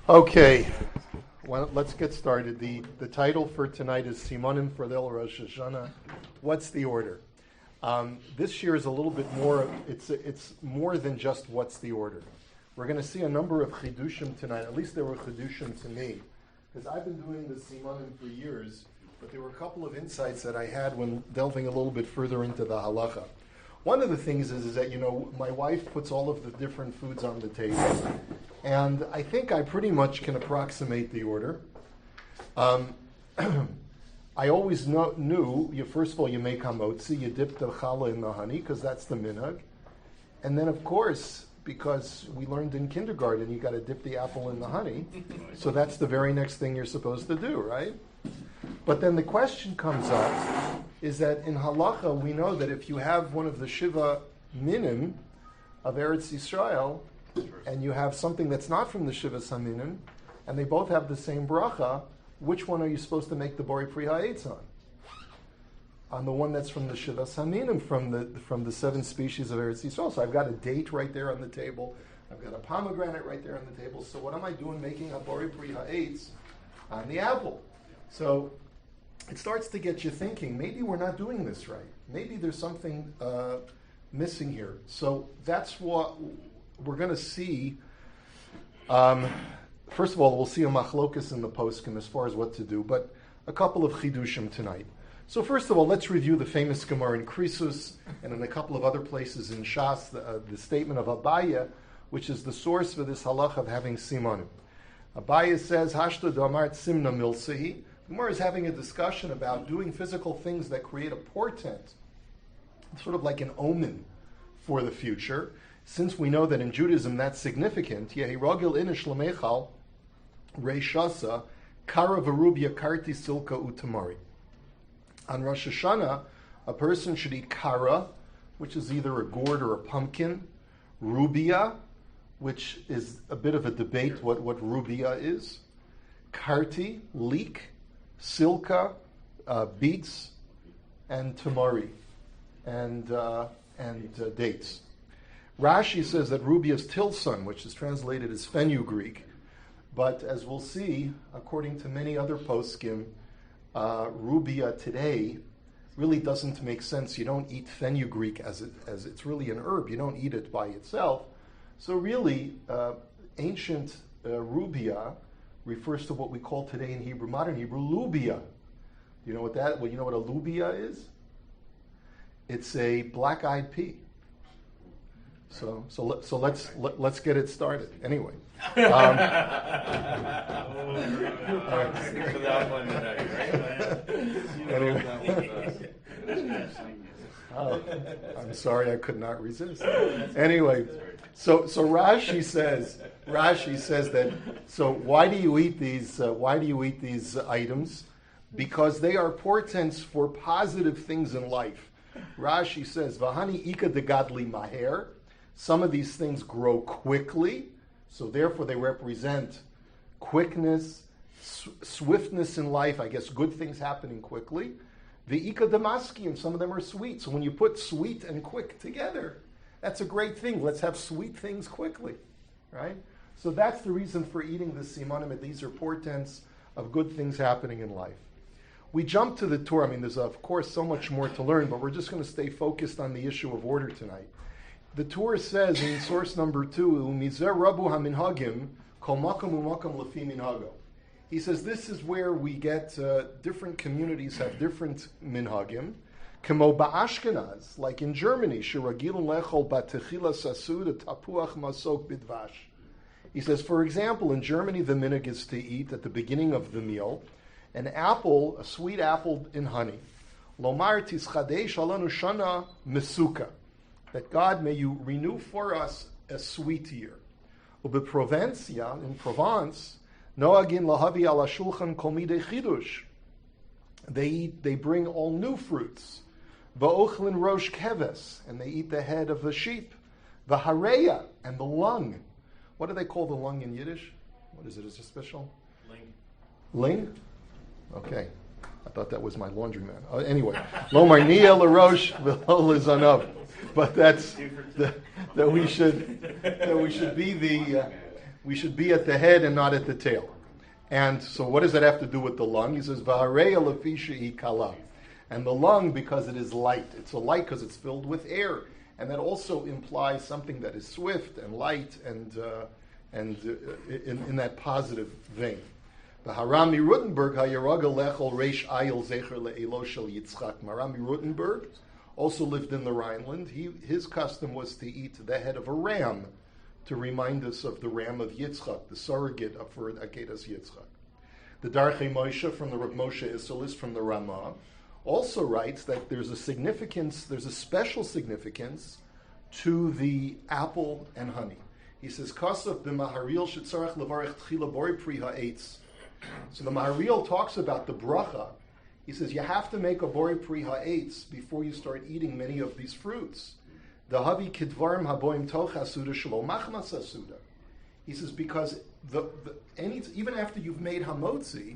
Okay, well, let's get started. The title for tonight is Simanim for the Rosh Hashanah. What's the order? This year is a little bit more, it's more than just what's the order. We're going to see a number of chidushim tonight. At least there were chidushim to me, because I've been doing the Simanim for years, but there were a couple of insights that I had when delving a little bit further into the halacha. One of the things is that, my wife puts all of the different foods on the table, and I think I pretty much can approximate the order. I always knew, first of all, you make hamotzi, you dip the challah in the honey, because that's the minhag. And then, of course, because we learned in kindergarten, you got to dip the apple in the honey, so that's the very next thing you're supposed to do, right? But then the question comes up, is that in halacha, we know that if you have one of the Shiva minim of Eretz Yisrael, and you have something that's not from the Shiva Saminim, and they both have the same bracha, which one are you supposed to make the Bori Pri Ha'etz on? On the one that's from the Shiva Saminim, from the 7 species of Eretz Yisrael. So I've got a date right there on the table. I've got a pomegranate right there on the table. So what am I doing making a Bori Pri Ha'etz on the apple? So it starts to get you thinking, maybe we're not doing this right. Maybe there's something missing here. So that's what we're going to see. First of all, we'll see a machlokus in the poskim as far as what to do, but a couple of chidushim tonight. So first of all, let's review the famous Gemara in Krisus and in a couple of other places in Shas, the statement of Abaya, which is the source for this halach of having simanim. Abaya says, Hashta damart simna milsehi. Gemara is having a discussion about doing physical things that create a portent, sort of like an omen for the future. Since we know that in Judaism that's significant, Yehi rogil inish lamechal reishasa kara verubia karti silka utamari. On Rosh Hashanah, a person should eat kara, which is either a gourd or a pumpkin, rubia, which is a bit of a debate what rubia is, karti, leek, silka, beets, and tamari, and dates. Rashi says that rubia is tilson, which is translated as fenugreek, but as we'll see, according to many other poskim, rubia today really doesn't make sense. You don't eat fenugreek as it's really an herb. You don't eat it by itself. So really, ancient rubia refers to what we call today in Hebrew, modern Hebrew, lubia. You know what you know what a lubia is? It's a black-eyed pea. So let's get it started. Anyway. I'm sorry, I could not resist. Anyway, so Rashi says that. So why do you eat these? Why do you eat these items? Because they are portents for positive things in life. Rashi says, "Vahani ika degadli maher." Some of these things grow quickly, so therefore they represent quickness, swiftness in life. I guess good things happening quickly. The ika damaski, and some of them are sweet. So when you put sweet and quick together, that's a great thing. Let's have sweet things quickly, right? So that's the reason for eating the simanim. These are portents of good things happening in life. We jump to the Torah. I mean, there's of course so much more to learn, but we're just going to stay focused on the issue of order tonight. The Torah says in source number 2, "Umizer rabu haminhagim kol makom umakom lefi minhago." He says this is where we get different communities have different minhagim. Kemo ba'Ashkenaz, like in Germany, shiragilun lechol batechila sasud tapuach masok bidvash. He says, for example, in Germany the minhag is to eat at the beginning of the meal an apple, a sweet apple in honey. Lomar tischadesh alanu shana mesuka. That God, may you renew for us a sweet year. Ubeprovencia, in Provence, noagin lahavi ala shulchan kol midei chidush. They bring all new fruits. Va'ochlin rosh keves, and they eat the head of the sheep. V'hareya, and the lung. What do they call the lung in Yiddish? What is it? Is it special? Ling. Ling? Okay. I thought that was my laundryman. Anyway, lo marnia larosh v'lo lizanav. But that's that we should be We should be at the head and not at the tail. And so what does that have to do with the lung? He says, V'hareya lefi she'i kala. And the lung, because it is light. It's a light because it's filled with air. And that also implies something that is swift and light and in that positive vein. The Harami Rutenberg, Hayaraga Lechol Reish Ayel Zecher Le'elo Shel Yitzchak. Harami Rutenberg also lived in the Rhineland. His custom was to eat the head of a ram to remind us of the ram of Yitzchak, the surrogate for Akedas Yitzchak. The Darchei Moshe from the Rav Moshe Isserlis from the Ramah also writes that there's a special significance to the apple and honey. He says, Kasav b'maharil shetzarach levarech tchila bori pri ha'etz. So the Maharil talks about the bracha. He says, you have to make a bori pri ha'etz before you start eating many of these fruits. The havi kidvarim haboim tocha suda shelo machmas suda. He says, because even after you've made hamotzi,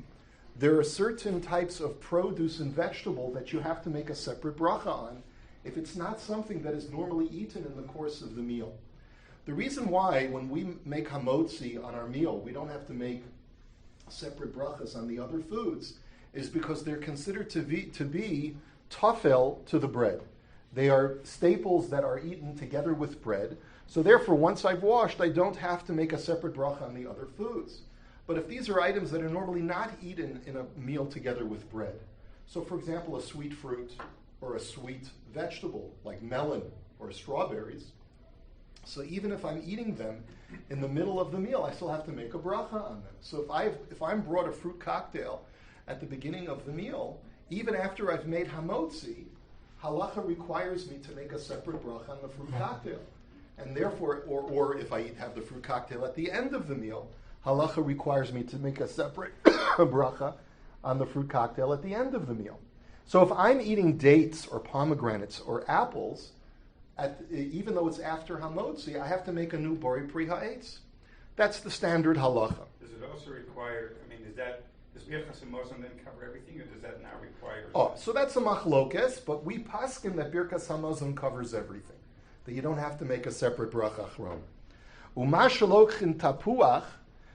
there are certain types of produce and vegetable that you have to make a separate bracha on if it's not something that is normally eaten in the course of the meal. The reason why when we make hamotzi on our meal, we don't have to make separate brachas on the other foods is because they're considered to be tafel to the bread. They are staples that are eaten together with bread. So therefore, once I've washed, I don't have to make a separate bracha on the other foods. But if these are items that are normally not eaten in a meal together with bread, so for example, a sweet fruit or a sweet vegetable like melon or strawberries, so even if I'm eating them in the middle of the meal, I still have to make a bracha on them. So if I'm brought a fruit cocktail at the beginning of the meal, even after I've made hamotzi, halacha requires me to make a separate bracha on the fruit cocktail. And therefore, or if I have the fruit cocktail at the end of the meal, halacha requires me to make a separate bracha on the fruit cocktail at the end of the meal. So if I'm eating dates or pomegranates or apples, even though it's after hamotzi, I have to make a new bori pri ha'etz. That's the standard halacha. Does it also require, does Birchas Hamazon then cover everything, or does that not require? So that's a machlokes, but we paskin that Birchas Hamazon covers everything. That you don't have to make a separate bracha achron. Umashalochin tapuach.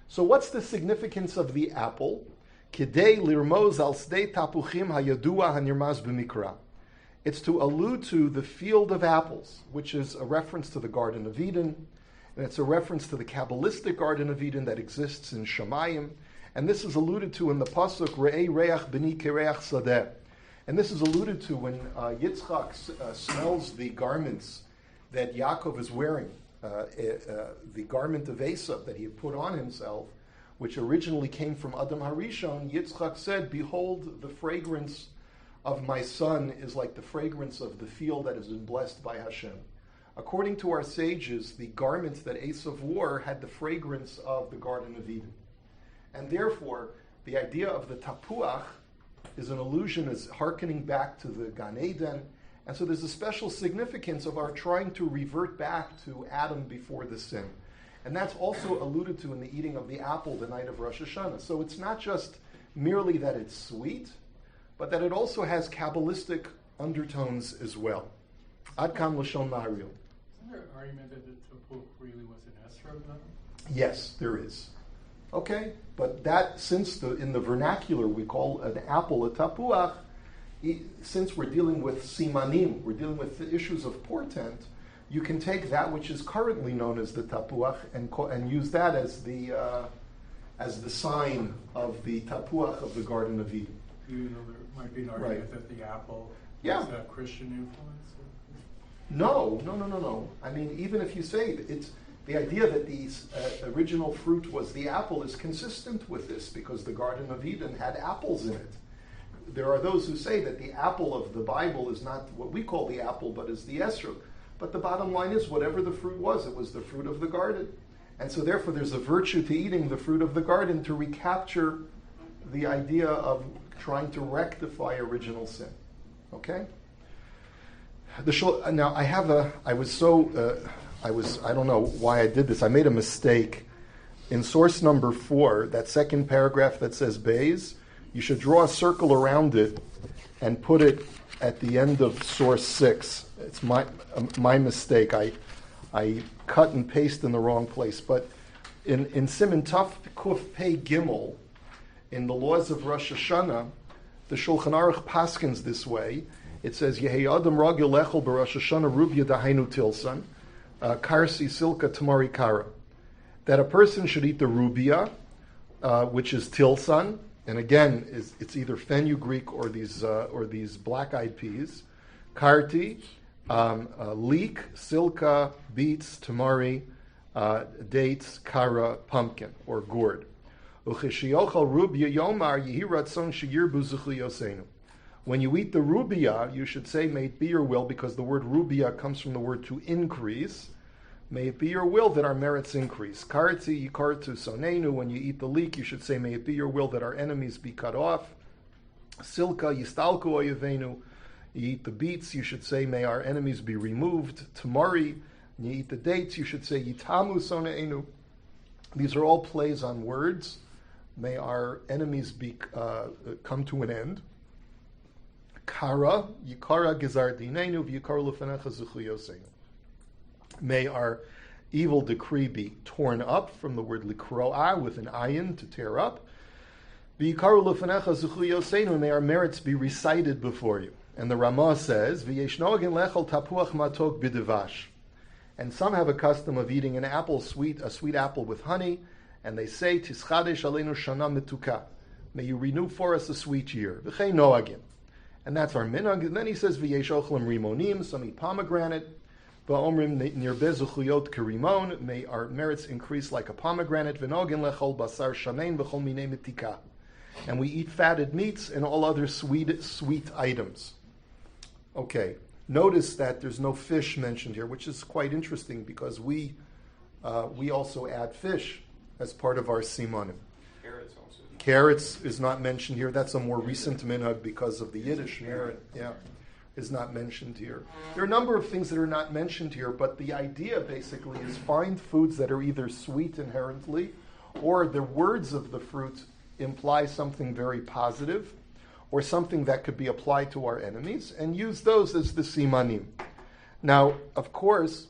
So what's the significance of the apple? Kidei lirmoz al sdei tapuchim hayadua hanirmaz b'mikra. It's to allude to the field of apples, which is a reference to the Garden of Eden, and it's a reference to the Kabbalistic Garden of Eden that exists in Shemayim, and this is alluded to in the pasuk Re'ei Reach B'ni Kereach Sadeh, and this is alluded to when Yitzchak smells the garments that Yaakov is wearing, the garment of Esav that he had put on himself, which originally came from Adam Harishon. Yitzchak said, "Behold, the fragrance of my son is like the fragrance of the field that has been blessed by Hashem." According to our sages, the garments that Esav wore had the fragrance of the Garden of Eden. And therefore, the idea of the tapuach is an allusion, is hearkening back to the Gan Eden. And so there's a special significance of our trying to revert back to Adam before the sin. And that's also alluded to in the eating of the apple the night of Rosh Hashanah. So it's not just merely that it's sweet, but that it also has Kabbalistic undertones as well. Ad kam l'shon Maharil. Isn't there an argument that the tapuch really was an esrog? Yes, there is. Okay, but that, since in the vernacular we call an apple a tapuach, since we're dealing with simanim, we're dealing with the issues of portent, you can take that which is currently known as the tapuach and use that as the sign of the tapuach of the Garden of Eden. Even though there might be an argument that the apple is a Christian influence? No. I mean, even if you say it's the idea that the original fruit was the apple is consistent with this because the Garden of Eden had apples in it. There are those who say that the apple of the Bible is not what we call the apple, but is the esrog. But the bottom line is, whatever the fruit was, it was the fruit of the garden. And so therefore there's a virtue to eating the fruit of the garden to recapture the idea of trying to rectify original sin. Okay? Now I don't know why I did this. I made a mistake. In source number 4, that second paragraph that says Bays, you should draw a circle around it and put it at the end of source 6. It's my mistake. I cut and paste in the wrong place. But in Siman Taf Kuf Pei Gimel, in the laws of Rosh Hashanah, the Shulchan Aruch paskins this way. It says, Yehei Adam Ragil Lechel B'Rosh Hashanah Rubya Dahainu Tilsan, Karsi Silka Tamari Kara. That a person should eat the rubia, which is tilsan, and again, it's either fenugreek or these black-eyed peas, karti, leek, silka, beets, tamari, dates, kara, pumpkin, or gourd. When you eat the rubia, you should say, may it be your will, because the word rubia comes from the word to increase. May it be your will that our merits increase. Karti yikartu sonenu. When you eat the leek, you should say, may it be your will that our enemies be cut off. Silka yistalku oyevenu. You eat the beets, you should say, may our enemies be removed. Tamari. When you eat the dates, you should say, yitamu soneenu. These are all plays on words. May our enemies be come to an end. Kara yikara gezar dinenu v'yikar lefenecha zuchu yosenu. May our evil decree be torn up, from the word likroa, with an ayin, to tear up. V'yikaru lefenecha zuchu yoseinu. May our merits be recited before you. And the Ramah says, V'yeshnoagin lechel tapuach matok b'devash. And some have a custom of eating an apple sweet, a sweet apple with honey, and they say, Tischadesh aleinu shana metuka. May you renew for us a sweet year. V'chei noagin. And that's our minhag. And then he says, V'yesh ochlam rimonim. Some eat pomegranate. V'omrim nirbe zuchuyot kerimon. May our merits increase like a pomegranate. V'nogin lechol basar shamein v'chol minei metika. And we eat fatted meats and all other sweet items. Okay. Notice that there's no fish mentioned here, which is quite interesting, because we also add fish as part of our simanim. Carrots also. Carrots is not mentioned here. That's a more recent minhag because of the Yiddish merit. Yeah, is not mentioned here. There are a number of things that are not mentioned here, but the idea basically is find foods that are either sweet inherently, or the words of the fruit imply something very positive, or something that could be applied to our enemies, and use those as the simanim. Now, of course,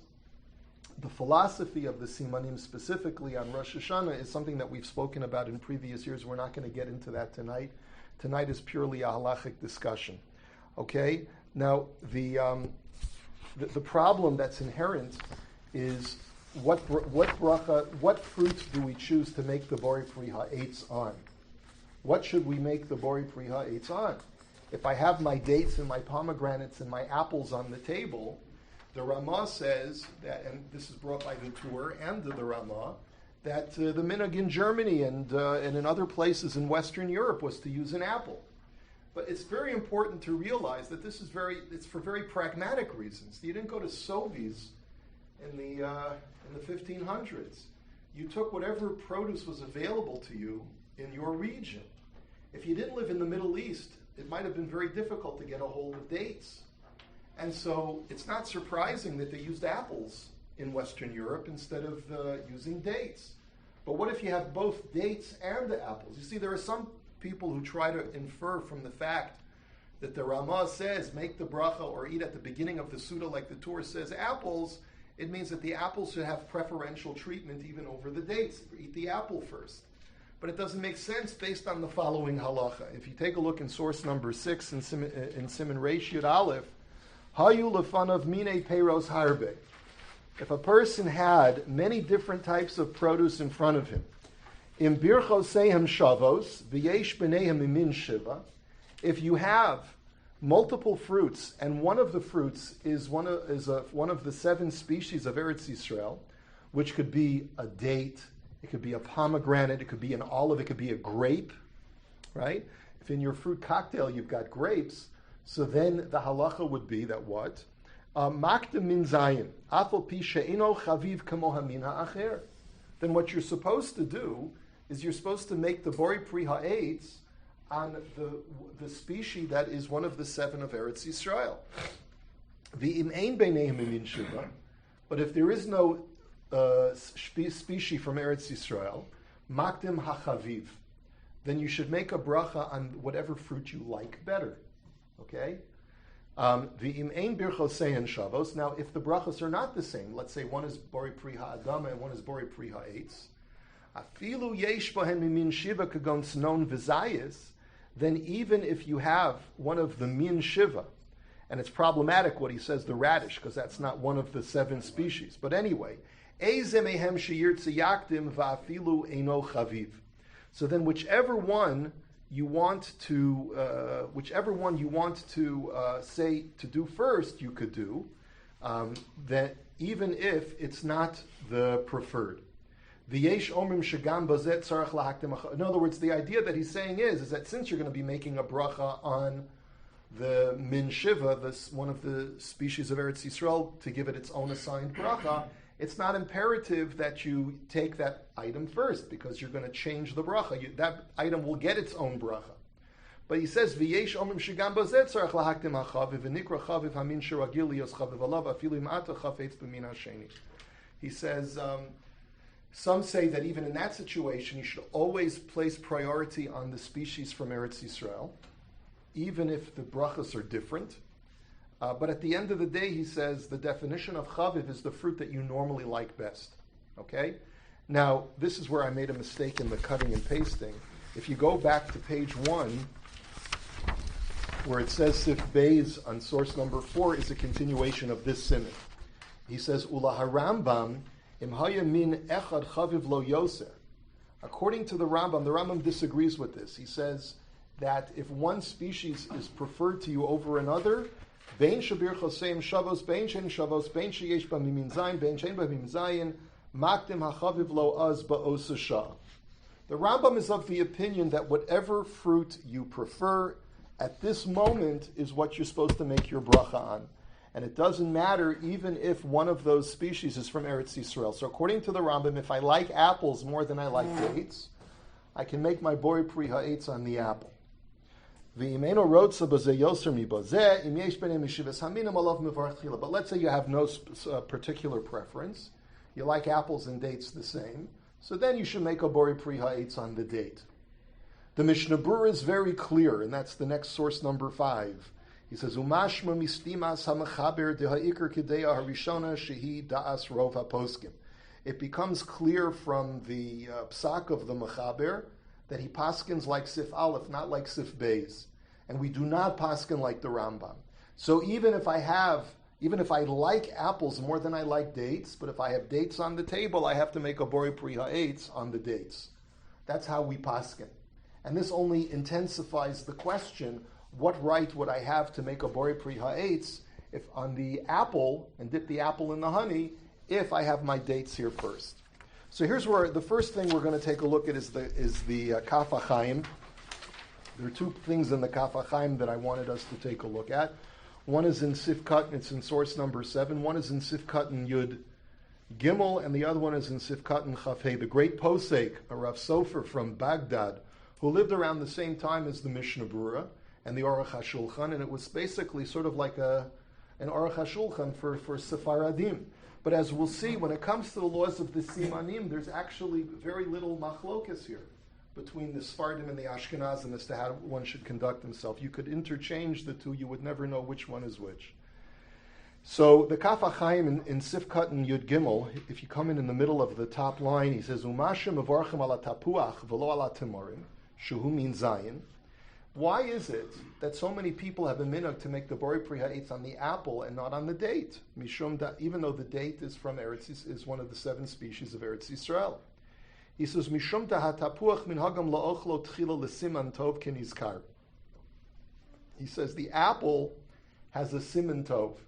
the philosophy of the simanim specifically on Rosh Hashanah is something that we've spoken about in previous years. We're not going to get into that tonight. Tonight is purely a halachic discussion. Okay? Now, the problem that's inherent is what fruits do we choose to make the Bori Pri Ha'etz on? What should we make the Bori Pri Ha'etz on? If I have my dates and my pomegranates and my apples on the table, the Ramah says that, and this is brought by the Tur and the Ramah, that the minhag in Germany and in other places in Western Europe was to use an apple. But it's very important to realize that it's for very pragmatic reasons. You didn't go to Sovies in the 1500s. You took whatever produce was available to you in your region. If you didn't live in the Middle East, it might have been very difficult to get a hold of dates. And so it's not surprising that they used apples in Western Europe instead of using dates. But what if you have both dates and the apples? You see, there are some people who try to infer from the fact that the Ramah says make the bracha or eat at the beginning of the Suda like the Torah says apples. It means that the apples should have preferential treatment even over the dates. Eat the apple first. But it doesn't make sense based on the following halacha. If you take a look in source number 6 in Siman Reish Yud Aleph, Hayu lefanav mine peiros harbe. If a person had many different types of produce in front of him, im birchosehem shavos v'yesh b'neihem imin shiva. If you have multiple fruits and one of the fruits is one of the 7 species of Eretz Yisrael, which could be a date, it could be a pomegranate, it could be an olive, it could be a grape, right? If in your fruit cocktail you've got grapes, so then the halacha would be that what? Makdim min zayin, afal pi she'ino chaviv kamo hamin ha'acher. Then what you're supposed to do is you're supposed to make the Bori Pri Ha'etz on the species that is one of the 7 of Eretz Yisrael. V'im ein beinehem min shiva. But if there is no species from Eretz Yisrael, makdim hachaviv, then you should make a bracha on whatever fruit you like better. Okay? V'im ein birchosein shavos. Now, if the brachos are not the same, let's say one is Bori Pri Ha'adama and one is Bori Pri Ha'etz, Afilu yesh bohem min shiva kagon snon v'zayis, then even if you have one of the min shiva, and it's problematic what he says, the radish, because that's not one of the 7 species. But anyway, eze mehem sheyirtze yakdim va'afilu eino chaviv. So then whichever one you want to say to do first, you could do, that even if it's not the preferred. In other words, the idea that he's saying is that since you're going to be making a bracha on the min shiva, one of the species of Eretz Yisrael, to give it its own assigned bracha, it's not imperative that you take that item first because you're going to change the bracha. That item will get its own bracha. But he says, "V'yesh omrim shegam bazeh tzarich lahakdim hachaviv v'nikra chaviv hamin sheragil liyos chaviv alav afilu imata chafetz b'min hasheni." He says, some say that even in that situation, you should always place priority on the species from Eretz Yisrael, even if the brachas are different. But at the end of the day, he says, the definition of chaviv is the fruit that you normally like best. Okay? Now, this is where I made a mistake in the cutting and pasting. If you go back to page 1, where it says Sif Beis on source number 4 is a continuation of this siman. He says, Ula harambam im haya min echad chaviv lo yoser. According to the Rambam disagrees with this. He says that if one species is preferred to you over another, bein shabir choseim shavos, bein shein shavos, bein sheyesh ba mimin zayin, bein shein ba mimin zayin, makdim hachaviv lo az ba'osa shah. The Rambam is of the opinion that whatever fruit you prefer at this moment is what you're supposed to make your bracha on. And it doesn't matter even if one of those species is from Eretz Yisrael. So according to the Rambam, if I like apples more than I like dates, I can make my bori pri ha'etz on the apple. But let's say you have no particular preference. You like apples and dates the same. So then you should make a bori pri ha'etz on the date. The Mishnah Berurah is very clear, and that's the next source number 5. He says, "Umashma mistimas hamachaber deha'ikar kideya harishona shehi da'as rov haposkim." It becomes clear from the psak of the mechaber that he paskins like Sif Aleph, not like Sif Beis, and we do not paskin like the Rambam. So even if I like apples more than I like dates, but if I have dates on the table, I have to make a bori pri ha'etz on the dates. That's how we paskin. And this only intensifies the question, what right would I have to make a bori pri ha'etz if on the apple, and dip the apple in the honey, if I have my dates here first? So here's where the first thing we're going to take a look at is the Kaf HaChaim. There are 2 things in the Kaf HaChaim that I wanted us to take a look at. One is in Sif Katan, it's in source number 7. One is in Sif Katan Yud Gimel, and the other one is in Sif Katan Chaf Hei. The great posek, a Rav Sofer from Baghdad, who lived around the same time as the Mishnah Berurah and the Aruch HaShulchan, and it was basically sort of like an Aruch HaShulchan for Sephardim. But as we'll see, when it comes to the laws of the Simanim, there's actually very little machlokas here between the Sephardim and the Ashkenazim as to how one should conduct himself. You could interchange the two, you would never know which one is which. So the Kaf HaChaim in Sif Katan Yud Gimel, if you come in the middle of the top line, he says, Umashem mevarchem ala tapuach v'lo ala timorim, shuhu min zayin. Why is it that so many people have a minhag to make the bori pri ha'etz on the apple and not on the date? Mishum da, even though the date is from is one of the 7 species of Eretz Yisrael. He says, Mishum da hatapuach min hagam la'ochlo tchila l'siman tov kenizkar. He says the apple has a siman tov.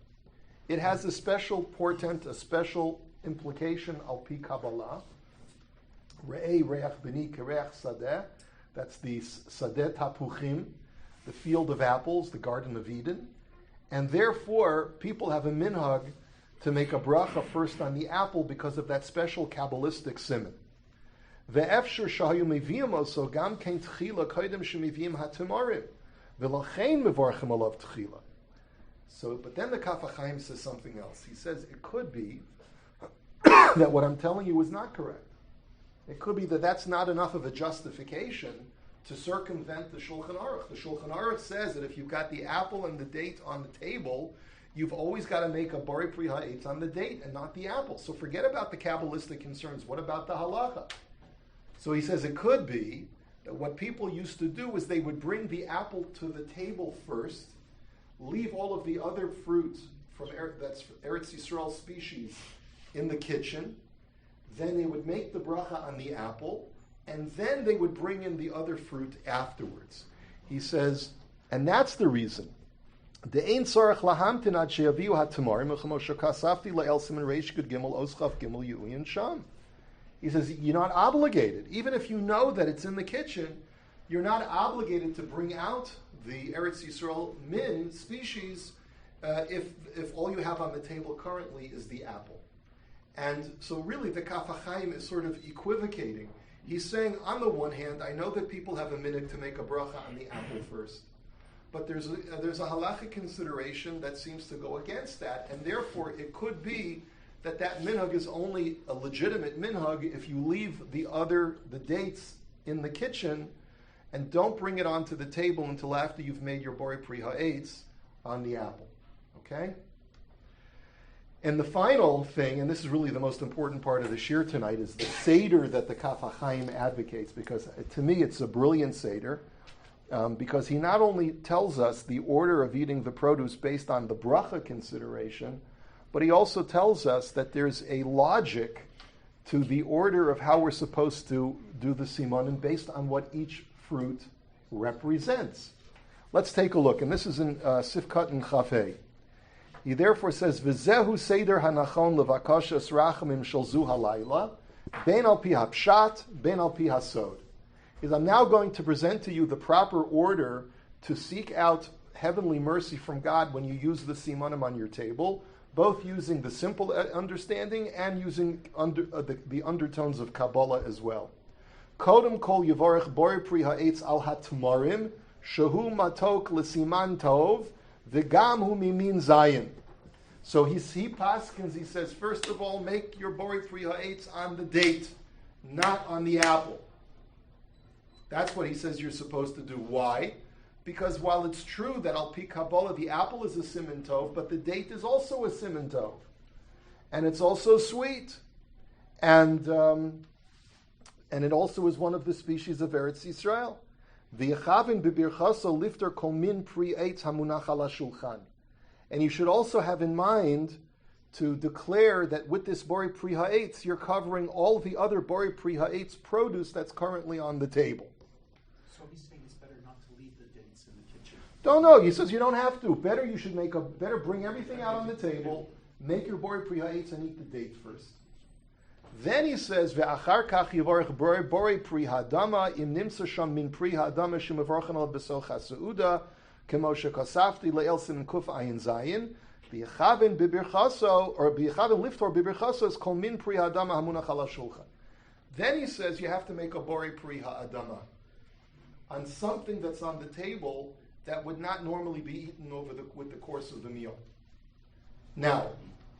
It has a special portent, a special implication al pi Kabbalah. Re'ei reach b'ni kereach sadeh. That's the Sadeh Tapuchim, the field of apples, the Garden of Eden. And therefore, people have a minhag to make a bracha first on the apple because of that special Kabbalistic siman. Ve'efshur shahayu meviim oso gam kein tchila koidem shemeviim hatimorim. V'lochein mevarchem alav tchila. So, but then the Kaf HaChaim says something else. He says it could be that what I'm telling you is not correct. It could be that that's not enough of a justification to circumvent the Shulchan Aruch. The Shulchan Aruch says that if you've got the apple and the date on the table, you've always got to make a bori pri ha'etz on the date and not the apple. So forget about the Kabbalistic concerns. What about the halacha? So he says it could be that what people used to do is they would bring the apple to the table first, leave all of the other fruit from that's Eretz Yisrael species in the kitchen, then they would make the bracha on the apple, and then they would bring in the other fruit afterwards. He says, and that's the reason. He says, you're not obligated. Even if you know that it's in the kitchen, you're not obligated to bring out the Eretz Yisrael min species if all you have on the table currently is the apple. And so really the Kaf HaChaim is sort of equivocating. He's saying, on the one hand, I know that people have a minhag to make a bracha on the apple first. But there's a halachic consideration that seems to go against that, and therefore it could be that minhag is only a legitimate minhag if you leave the dates in the kitchen and don't bring it onto the table until after you've made your borei pri ha'etz on the apple. Okay? And the final thing, and this is really the most important part of the shir tonight, is the seder that the Kaf HaChaim advocates, because to me it's a brilliant seder. Because he not only tells us the order of eating the produce based on the bracha consideration, but he also tells us that there's a logic to the order of how we're supposed to do the simanim based on what each fruit represents. Let's take a look, and this is in Sifkat and Chafei. He therefore says, "V'zehu seder hanachon levakashas rachamim shel zu halayla, ben al pi hapshat, ben al pi hasod." I'm now going to present to you the proper order to seek out heavenly mercy from God when you use the simanim on your table, both using the simple understanding and using the undertones of Kabbalah as well. Kodem kol yivorech borei pri ha'etz al hatmarim shehu matok l'siman tov v'gam hu mimin zayin. So he paskins, he says, first of all, make your borei pri ha'etz on the date, not on the apple. That's what he says you're supposed to do. Why? Because while it's true that al pi Kabbalah, the apple is a siman tov, but the date is also a siman tov. And it's also sweet. And it also is one of the species of Eretz Yisrael. V'yechavin b'birchaso lifter kol min pri eitz hamunach ala shulchan. And you should also have in mind to declare that with this borei pri ha'etz, you're covering all the other borei pri ha'etz produce that's currently on the table. So he's saying it's better not to leave the dates in the kitchen. Don't know. He says you don't have to. Better you should better bring everything out on the table, make your borei pri ha'etz and eat the date first. Then he says, "Ve'achar kach yivorech borei pri ha'adama im nimsa sham min pri ha'adama shemavorchen al besocha seuda kemo shekasafti le'el siman kuf ayin zayin b'yechavin b'birchaso or b'yechavin liftor b'birchaso is kol min pri ha'adama hamunach ala shulchan." Then he says you have to make a borei pri ha'adama on something that's on the table that would not normally be eaten with the course of the meal. Now,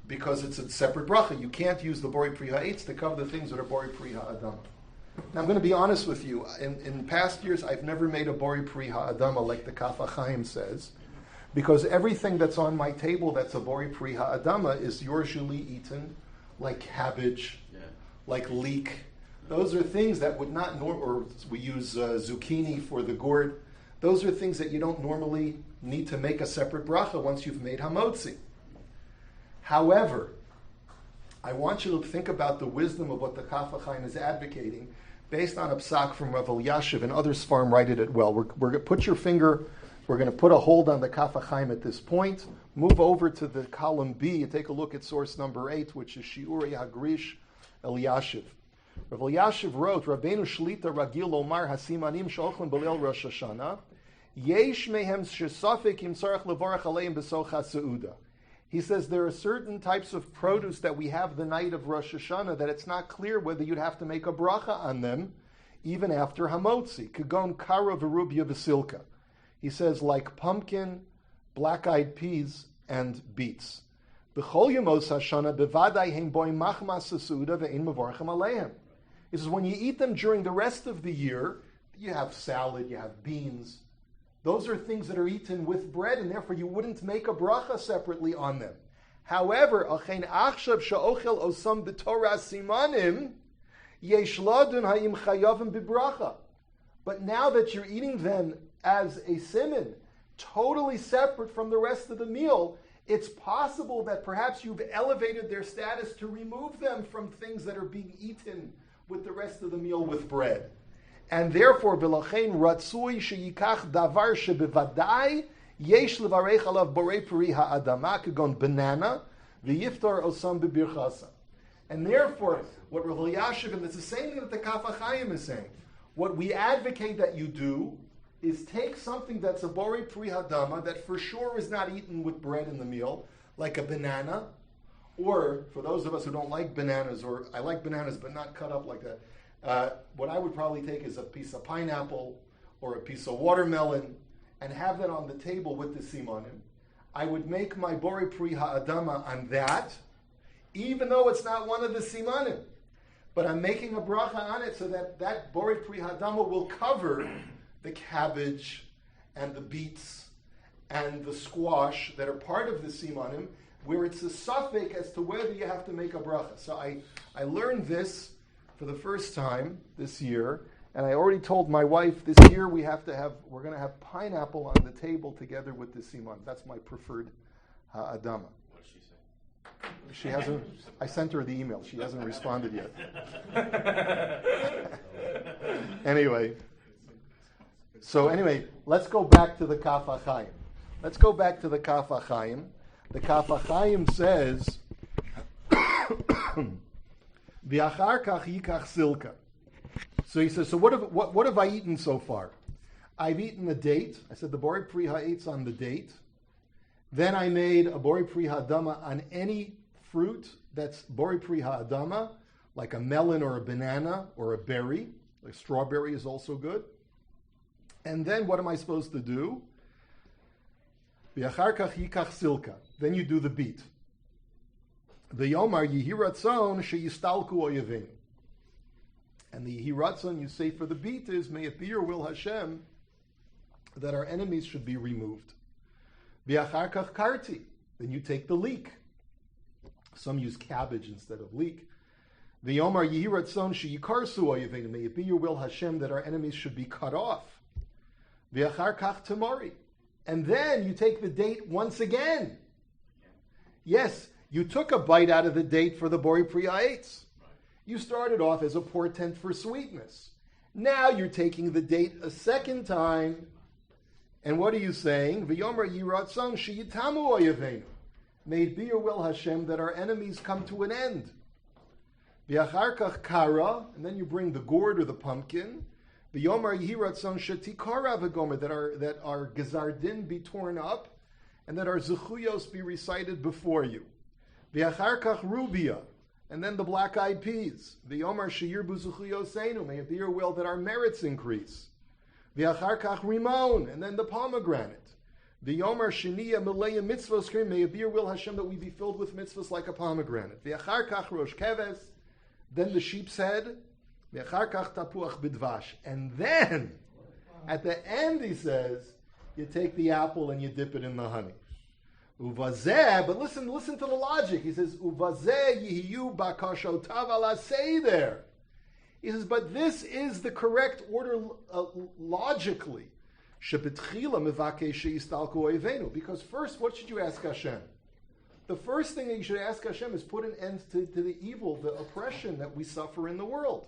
because it's a separate bracha, you can't use the borei pri ha'etz to cover the things that are borei pri ha'adama. Now, I'm going to be honest with you. In past years, I've never made a borei pri ha'adama like the Kaf HaChaim says, because everything that's on my table that's a borei pri ha'adama is usually eaten like cabbage, like leek. Those are things that would not or we use zucchini for the gourd. Those are things that you don't normally need to make a separate bracha once you've made hamotzi. However, I want you to think about the wisdom of what the Kaf HaChaim is advocating based on a psak from Rav Elyashiv, and others farm write it well. We're going to put your finger, we're going to put a hold on the Kaf HaChaim at this point, move over to the column B and take a look at source number 8, which is Shiurei Hagrish Elyashiv. Rav Elyashiv wrote, Rabbeinu Shlita Ragil Omar Hasimanim Shochlin B'Leil Rosh Hashanah Yesh Mehem Shesafik Im Tzarech Levorach Aleim B'Socha Seuda. He says there are certain types of produce that we have the night of Rosh Hashanah that it's not clear whether you'd have to make a bracha on them even after Hamotzi. Kagon Kara Verubia Vasilka. He says like pumpkin, black-eyed peas, and beets. B'chol Yemos Hashanah bevadai heim boi machmas sesuda ve'in mevorchem aleihem. He says when you eat them during the rest of the year, you have salad, you have beans. Those are things that are eaten with bread, and therefore you wouldn't make a bracha separately on them. However, achein achshav she'ochel osam b'torah simanim Yesh ladun ha'im chayavim bibracha. But now that you're eating them as a siman, totally separate from the rest of the meal, it's possible that perhaps you've elevated their status to remove them from things that are being eaten with the rest of the meal with bread. And therefore, v'lachein ratzui sheyikach davar shebevadai yesh levarech alav borei peri ha'adama kagon banana v'yiftar osam bebirchasa. And therefore, what Rav Elyashiv, and it's the same thing that the Kaf HaChaim is saying, what we advocate that you do is take something that's a borei peri ha'adama that for sure is not eaten with bread in the meal, like a banana, or for those of us who don't like bananas, or I like bananas but not cut up like that, what I would probably take is a piece of pineapple or a piece of watermelon and have that on the table with the simanim. I would make my borei peri ha'adama on that, even though it's not one of the simanim. But I'm making a bracha on it so that that borei peri ha'adama will cover the cabbage and the beets and the squash that are part of the simanim, where it's a suffix as to whether you have to make a bracha. So I learned this for the first time this year, and I already told my wife this year we're going to have pineapple on the table together with the siman. That's my preferred adama. What did she say? She hasn't. I sent her the email. She hasn't responded yet. Anyway, let's go back to the Kaf HaChaim. The Kaf HaChaim says, V'achar kach yikach silka. So he says, so what have I eaten so far? I've eaten a date. I said the borei peri ha'etz on the date. Then I made a borei peri ha'adama on any fruit that's borei peri ha'adama, like a melon or a banana or a berry. Like strawberry is also good. And then what am I supposed to do? V'achar kach yikach silka. Then you do the beet. The Yomar Yehiratzon sheyistalku oyevenu. And the Yehiratzon you say for the beet is, may it be your will, Hashem, that our enemies should be removed. V'achar kach karti. Then you take the leek. Some use cabbage instead of leek. The Yomar Yehiratzon sheyikarsu oyevenu. May it be your will, Hashem, that our enemies should be cut off. V'achar kach tamari. And then you take the date once again. Yes, you took a bite out of the date for the borei peri ha'etz. You started off as a portent for sweetness. Now you're taking the date a second time. And what are you saying? V'yomer yiratzon sheyitamu oyevenu. May it be your will, Hashem, that our enemies come to an end. V'achar kach kara, and then you bring the gourd or the pumpkin. V'yomer yiratzon shetikara v'gomer, that our gezardin be torn up, and that our zechuyos be recited before you. V'achar kach rubia, and then the black-eyed peas. V'yomar sheyirbu zechuyoseinu, may it be your will that our merits increase. V'achar kach rimon, and then the pomegranate. V'yomar sheniya meleya mitzvos krim, may it be your will, Hashem, that we be filled with mitzvos like a pomegranate. V'achar kach rosh keves, then the sheep's head. V'achar kach tapuach bidvash, and then at the end he says, you take the apple and you dip it in the honey. Uvazeh, but listen to the logic. He says, Uvazeh yihiyu bakashotav ala seder. He says, but this is the correct order logically. Shebetchila mevakei sheistalku oivenu. Because first, what should you ask Hashem? The first thing that you should ask Hashem is put an end to the evil, the oppression that we suffer in the world.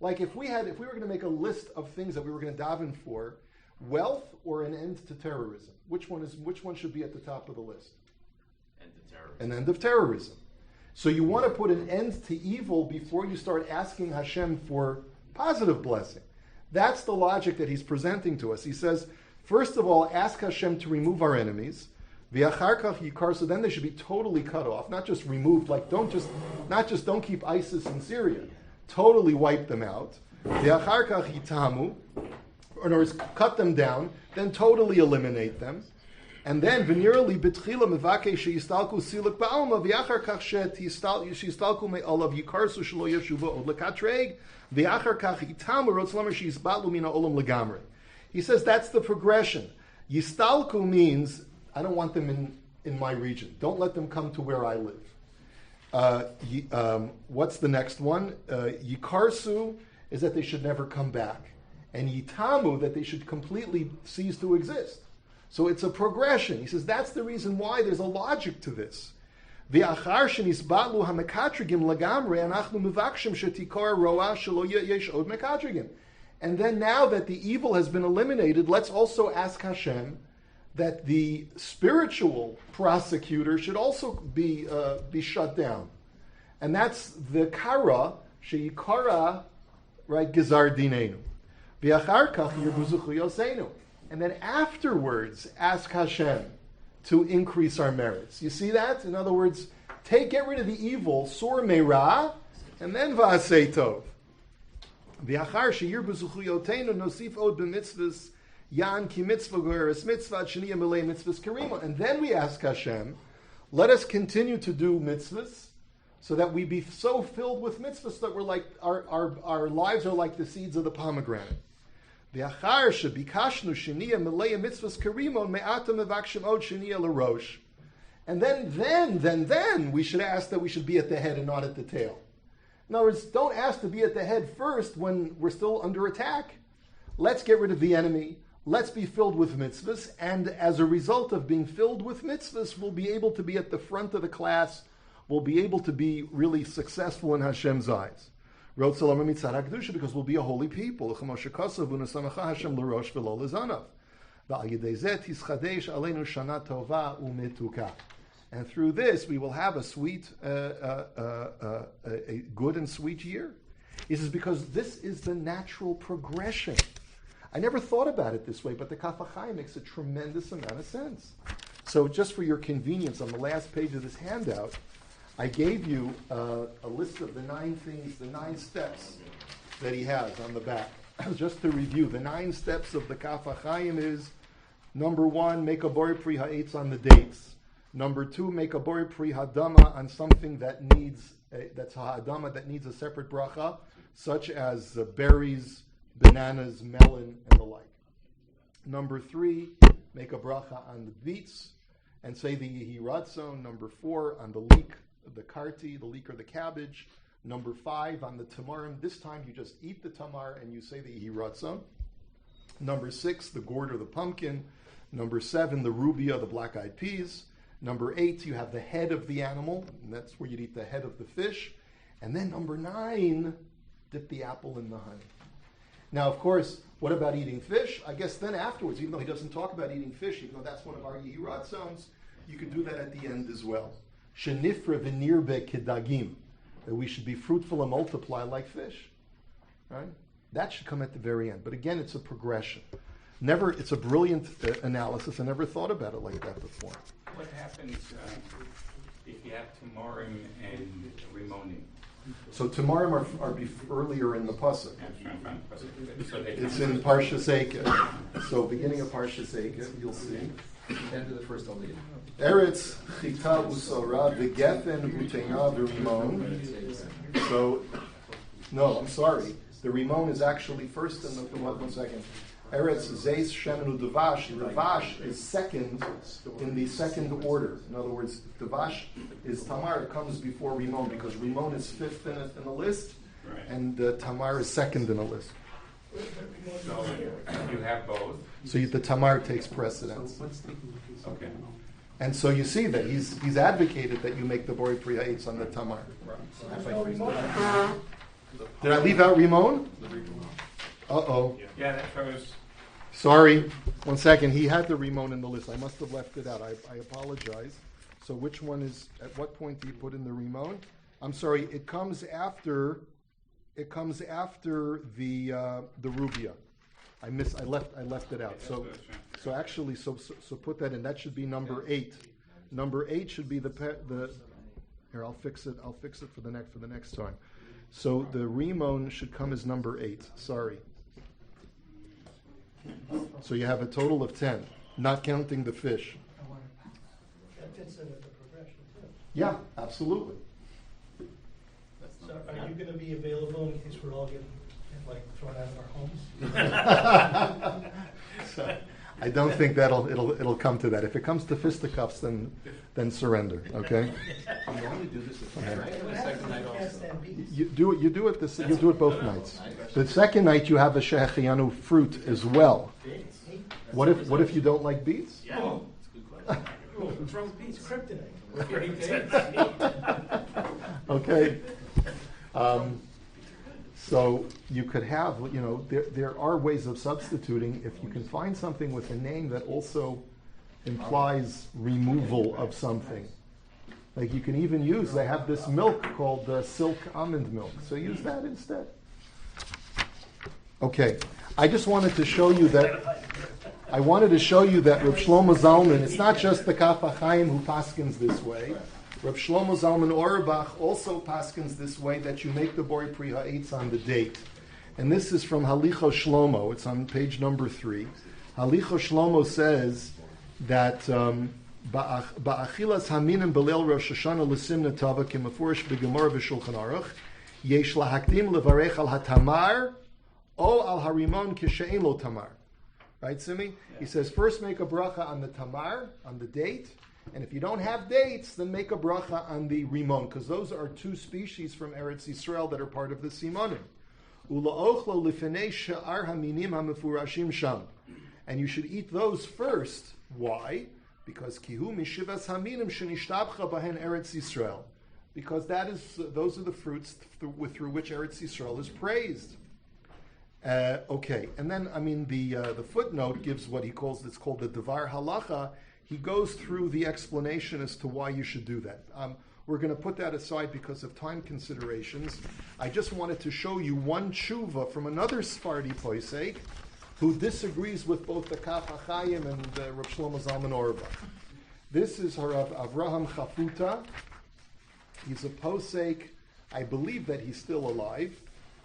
Like if we were going to make a list of things that we were going to daven for, wealth or an end to terrorism? Which one should be at the top of the list? End to terrorism. An end of terrorism. So you want to put an end to evil before you start asking Hashem for positive blessing. That's the logic that he's presenting to us. He says, first of all, ask Hashem to remove our enemies. V'achar kach yikar, so then they should be totally cut off, not just removed, like don't keep ISIS in Syria. Totally wipe them out. V'achar kach yitamu, or in other words, cut them down, then totally eliminate them. And then, v'nirali b'tchila mevakei sheyistalku siluk ba'alma v'achar kach sheyistalku me'olav yikarsu shelo yeshuva od lekatreg v'achar kach itamu rotz lamer sheyisbatlu mina olam legamre. He says that's the progression. Yistalku means, I don't want them in my region. Don't let them come to where I live. What's the next one? Yikarsu is that they should never come back. And Yitamu, that they should completely cease to exist. So it's a progression. He says that's the reason why there's a logic to this. And then now that the evil has been eliminated, let's also ask Hashem that the spiritual prosecutor should also be shut down. And that's the kara, she'ikara, right, gizar dinenu. And then afterwards, ask Hashem to increase our merits. You see that? In other words, get rid of the evil, sur meira, and then va'asei tov. V'achar she'yir b'zuchuyotenu nosif od b'mitzvahs yan ki mitzvah goyeres mitzvah sheniyah milei mitzvahs karima. And then we ask Hashem, let us continue to do mitzvahs, so that we be so filled with mitzvahs that we're like our lives are like the seeds of the pomegranate. V'achar shebikashnu sheniyah milei mitzvahs karima me'ata mevakshim od sheniyah l'rosh. And then we should ask that we should be at the head and not at the tail. In other words, don't ask to be at the head first when we're still under attack. Let's get rid of the enemy. Let's be filled with mitzvahs. And as a result of being filled with mitzvahs, we'll be able to be at the front of the class. We'll be able to be really successful in Hashem's eyes. Because we'll be a holy people. And through this, we will have a sweet, a good and sweet year. He says, because this is the natural progression. I never thought about it this way, but the Kaf HaChaim makes a tremendous amount of sense. So just for your convenience, on the last page of this handout, I gave you a list of the 9 things, the 9 steps that he has on the back. Just to review, the 9 steps of the Kaf HaChaim is, number 1, make a bori pri ha'etz on the dates. Number 2, make a bori pri hadama on something that needs, that's ha'adama, that needs a separate bracha, such as berries, bananas, melon, and the like. Number 3, make a bracha on the beets, and say the Yehi Ratzon. Number 4, on the leek, the karti, the leek or the cabbage. Number 5, on the tamarim. This time you just eat the tamar and you say the Yehi Ratzon. Number 6, the gourd or the pumpkin. Number 7, the rubia, the black-eyed peas. Number 8, you have the head of the animal, and that's where you'd eat the head of the fish. And then number 9, dip the apple in the honey. Now, of course, what about eating fish? I guess then afterwards, even though he doesn't talk about eating fish, even though that's one of our Yehi Ratzons, you can do that at the end as well. Shenifra v'nirbe kedagim, that we should be fruitful and multiply like fish. Right? That should come at the very end. But again, it's a progression. It's a brilliant analysis. I never thought about it like that before. What happens if you have tamarim and rimonim? So tamarim are earlier in the pasuk. It's in Parshas Eikeh. So beginning of Parshas Eikeh, you'll see. End of the first aliyah. Eretz chita usara v'gefen uteina v'rimon. So, no, I'm sorry. The rimon is actually first in the, 1 second. Eretz zeis shemen u'devash. Devash is second in the second order. In other words, devash is tamar. It comes before rimon because rimon is 5th in the list, right. And tamar is 2nd in the list. So you have both. So the tamar takes precedence. Okay. And so you see that he's advocated that you make the bori pri ha'etz on the tamar. Did I leave out rimon? Uh-oh. Yeah, that's what I was... Sorry. 1 second. He had the rimon in the list. I must have left it out. I apologize. So which one is, at what point do you put in the rimon? I'm sorry. It comes after the rubia. I left it out. So actually, so put that in. That should be number 8. Number 8 should be the here. I'll fix it for the next time. So the rimon should come as number 8. Sorry. So you have a total of 10, not counting the fish. That fits in with the progression too. Yeah, absolutely. So are you going to be available in case we're all getting thrown out of our homes? So, I don't think it'll come to that. If it comes to fisticuffs, then surrender. Okay. You only do this the first night or the second night also? You do it both nights. The second night you have a shehechianu fruit as well. What if you don't like beets? Yeah. Oh, that's a good question. What's wrong with beets? Kryptonite. Okay. So you could have, there are ways of substituting if you can find something with a name that also implies removal of something. Like you can even use, they have this milk called silk almond milk. So use that instead. Okay. I just wanted to show you that Rav Shlomo Zalman, it's not just the Kaf HaChaim who paskins this way. Rav Shlomo Zalman Auerbach also paskins this way, that you make the Borei Pri Ha'etz on the date. And this is from Halicho Shlomo. It's on page number 3. Halicho Shlomo says that Ba'achilas haminim belel Rosh Hashanah l'simna tava k'mefurish b'gemara v'shulchan aruch yesh lahakdim levarech al hatamar o al harimon kishein lo tamar. Right, Simi? Yeah. He says first make a bracha on the tamar, on the date, and if you don't have dates, then make a bracha on the rimon, because those are two species from Eretz Yisrael that are part of the Simanim. Ula'ochlo lifnei she'ar haminim hamefurashim sham. And you should eat those first. Why? Because kihu mishivas haminim shenishtabcha bahen Eretz Yisrael. Because those are the fruits through which Eretz Yisrael is praised. Okay, and then the footnote gives what he calls, it's called the Devar Halacha. He goes through the explanation as to why you should do that. We're going to put that aside because of time considerations. I just wanted to show you one tshuva from another Sephardi posek who disagrees with both the Kaf HaChaim and Rav Shlomo Zalman Auerbach. This is Rav Avraham Chafuta. He's a posek. I believe that he's still alive.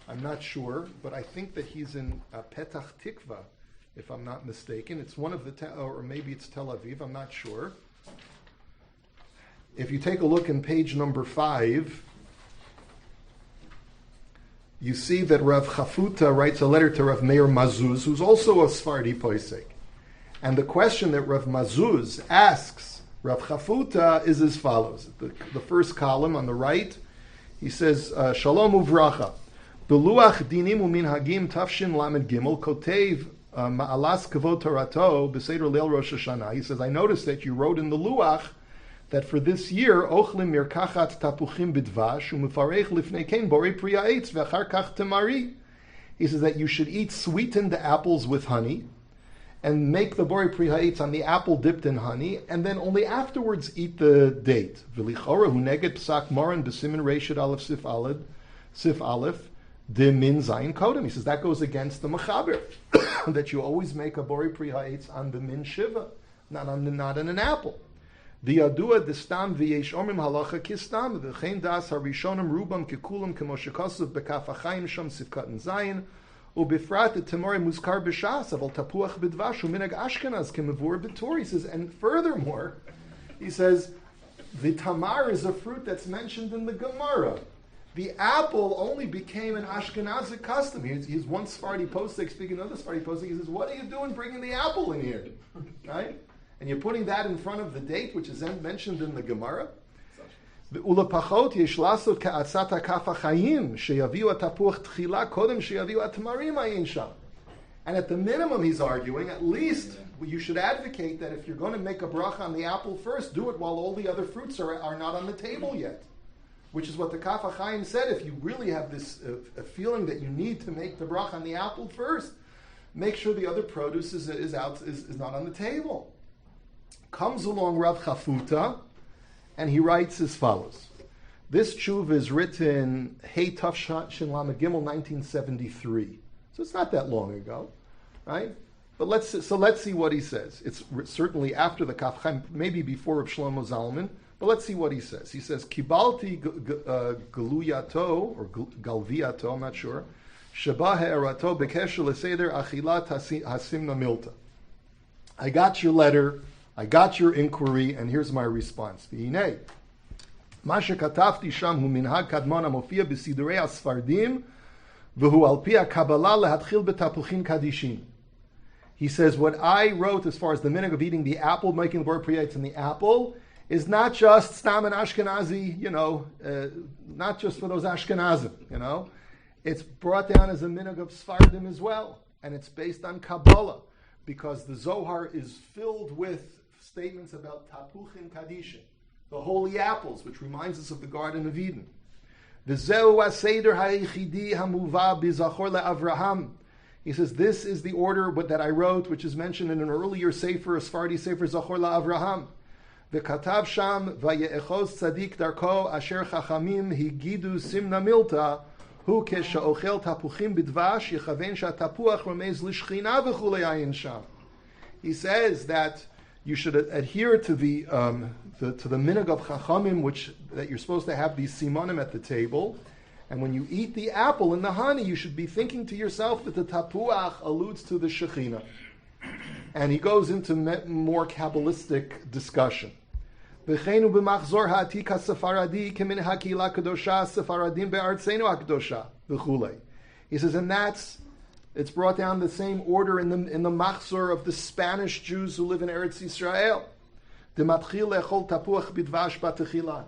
I'm not sure, but I think that he's in Petach Tikva, if I'm not mistaken. It's one of the, or maybe it's Tel Aviv, I'm not sure. If you take a look in page number 5, you see that Rav Chafuta writes a letter to Rav Meir Mazuz, who's also a Sephardi posek. And the question that Rav Mazuz asks Rav Chafuta is as follows. The first column on the right, he says, Shalom uvracha. Beluach dinim uminhagim tafshin lamed gimel kotev ma'alas kavod torato b'seder leil Rosh Hashanah. He says, I noticed that you wrote in the luach that for this year ochlim mirkachat tapuchim bidvash u'mefarech lifnei kein borei pri ha'etz ve'achar kach temari. He says that you should eat sweetened apples with honey and make the borei pri ha'etz on the apple dipped in honey, and then only afterwards eat the date. V'lichora hu neged psak moran b'simin reishad aleph sif aleph. De min zayin kodem. He says that goes against the mechaber that you always make a borei pri ha'etz on the min shiva, not on an apple. The adua destam v'yesh omrim halacha kistam v'chein das harishonim rubam kekulam k'moshekosov b'kaf ha'chaim sham sivkat zayin u'bifrat temori muskar b'shas aval tapuach b'dvash u'minag ashkenaz k'mevur b'tor. He says, and furthermore, he says the tamar is a fruit that's mentioned in the Gemara. The apple only became an Ashkenazic custom. He's one Sephardi posek speaking to another Sephardi posek. He says, what are you doing bringing the apple in here? Right? And you're putting that in front of the date, which is then mentioned in the Gemara. ולפחות יש לעשות כעצת הכף החיים, שיביאו התפוח תחילה קודם שיביאו התמרים העין שם. And at the minimum, he's arguing, at least you should advocate that if you're going to make a bracha on the apple first, do it while all the other fruits are not on the table yet. Which is what the Kaf HaChaim said. If you really have this a feeling that you need to make the bracha on the apple first, make sure the other produce is not on the table. Comes along Rav Chafuta, and he writes as follows. This tshuva is written Hey Tafshin Lamed Gimel 1973. So it's not that long ago, right? But let's see what he says. It's certainly after the Kaf HaChaim, maybe before Rav Shlomo Zalman. But let's see what he says. He says, Kibalti galuyato, or galviato, I'm not sure, Sheba he'erato bekesher l'seder achilat hasimna milta. I got your letter, I got your inquiry, and here's my response. V'hinei, ma shekatafti sham hu minhag kadmon hamofia b'sidurei asfardim, v'hu al pi ha'kabbalah lehatchil b'tapuchin kadishin. He says, what I wrote as far as the minhag of eating the apple, making the bor priyates in the apple, is not just stam and Ashkenazi, not just for those Ashkenazim, It's brought down as a minhag of Sfardim as well, and it's based on Kabbalah, because the Zohar is filled with statements about Tapuchin Kadishin, the holy apples, which reminds us of the Garden of Eden. V'zeu ha-seder ha-echidi ha-muva b'zachor le'Avraham. He says, this is the order that I wrote, which is mentioned in an earlier sefer, a Sephardi sefer, Zachor le'Avraham. V'katav sham v'ye'echos tzadik darko asher chachamim higidu simna milta hu kesha'ochel tapuchim b'dvash yechaven sha'tapuach ramez l'shchina v'chulei ayin sham. He says that you should adhere to the minhag of Chachamim, that you're supposed to have these Simanim at the table, and when you eat the apple and the honey, you should be thinking to yourself that the tapuach alludes to the Shekhinah. And he goes into more Kabbalistic discussion. V'cheinu b'machzor ha'atik ha'sefaradi kemin ha'kila kadosha sefaradim be'artzeinu ha'kadosha v'chulei. He says, and it's brought down the same order in the machzor of the Spanish Jews who live in Eretz Yisrael.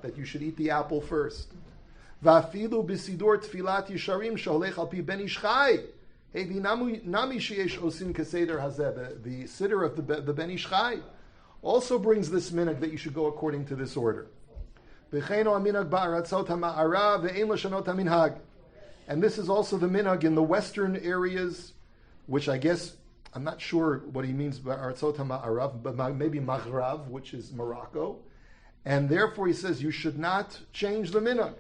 That you should eat the apple first. The siddur of the Ben Ish Chai also brings this minhag that you should go according to this order. And this is also the minhag in the western areas, which I guess, I'm not sure what he means by Artzot HaMa'arav, but maybe Maghrav, which is Morocco. And therefore he says you should not change the minhag.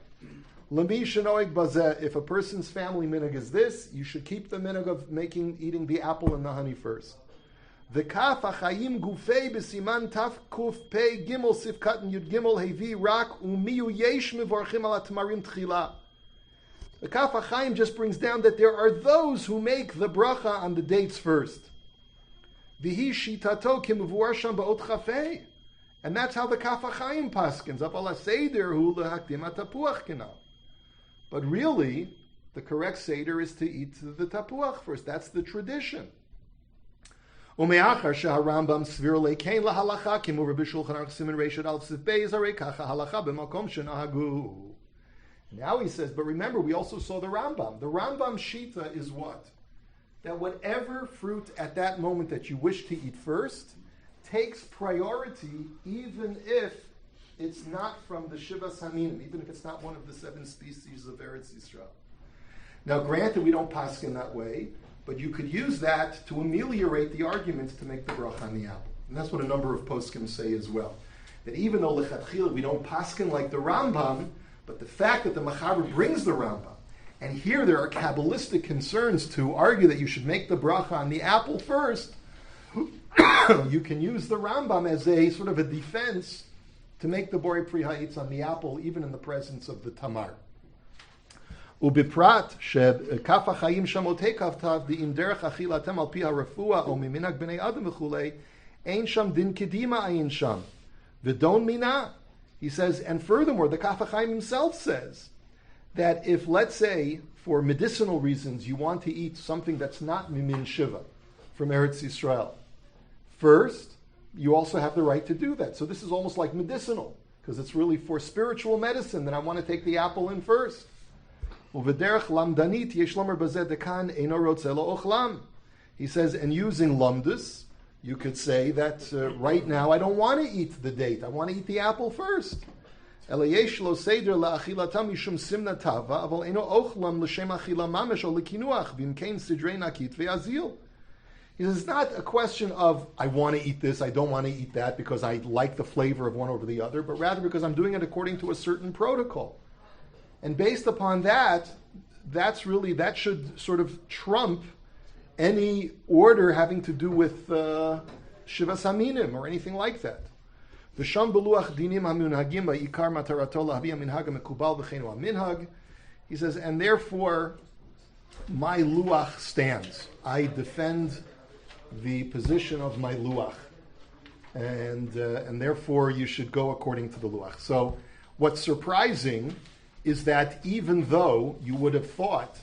If a person's family minhag is this, you should keep the minhag of eating the apple and the honey first. The Kaf HaChaim Gufei B'Siman Taf Kuf Pei Gimel Sifkat Yud Gimel Hevi Rak Umiyu Yesh Mevorchim Ala Tamarim Tchila. The Kaf HaChaim just brings down that there are those who make the bracha on the dates first. Vihi shitato kimuvuar sham ba'ot chafei. And that's how the Kaf HaChaim paskins. Apala seder hu lehakdim atapuach kenal. But really, the correct seder is to eat the tapuach first. That's the tradition. Umeachar sheharambam svir lekein lahalacha kimu Rabbi Shulchan Aruch Siman Reishad Al Sif Beis Harei Kacha Halacha b'makom shenahagu. Now he says, but remember, we also saw the Rambam. The Rambam Shita is what? That whatever fruit at that moment that you wish to eat first takes priority, even if it's not from the Shiva Saminim, even if it's not one of the 7 species of Eretz Yisrael. Now, granted, we don't paskin that way, but you could use that to ameliorate the arguments to make the bracha on the apple. And that's what a number of poskim say as well. That even though lechatchila we don't paskin like the Rambam, but the fact that the Machaber brings the Rambam, and here there are Kabbalistic concerns to argue that you should make the bracha on the apple first, you can use the Rambam as a sort of a defense to make the Borei Pri Ha'itz on the apple, even in the presence of the Tamar. Ubiprat kaf ha'chayim shamotei kavtav di'im derech achilatem al pi ha'refua o miminag b'nei adam v'chulei ein sham din kedima ayin sham v'don mina. He says, and furthermore, the Kaf HaChaim himself says that if, let's say, for medicinal reasons, you want to eat something that's not Mimin Shiva from Eretz Yisrael, first, you also have the right to do that. So this is almost like medicinal, because it's really for spiritual medicine that I want to take the apple in first. He says, and using lamdus, you could say that right now I don't want to eat the date. I want to eat the apple first. He says, it's not a question of I want to eat this, I don't want to eat that because I like the flavor of one over the other, but rather because I'm doing it according to a certain protocol. And based upon that, that should sort of trump any order having to do with Shiva Saminim or anything like that. V'sham beluach dinim hamunhagim ba'ikar matarato lahavia minhag mekubal v'cheinu minhag. He says, and therefore my luach stands. I defend the position of my luach, and therefore you should go according to the luach. So, what's surprising is that even though you would have thought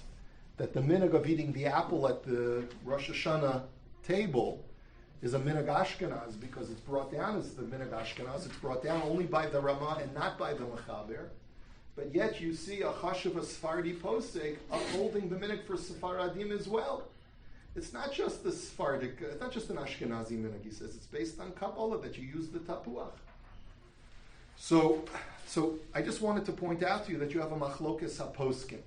that the minhag of eating the apple at the Rosh Hashanah table is a minhag Ashkenaz because it's brought down as the minhag Ashkenaz. It's brought down only by the Ramah and not by the Mechaber. But yet you see a chashuv, a Sephardi posek, upholding the minhag for Sephardim as well. It's not just the Sephardic, it's not just an Ashkenazi minhag, he says. It's based on Kabbalah that you use the tapuach. So I just wanted to point out to you that you have a machlokes haposkim.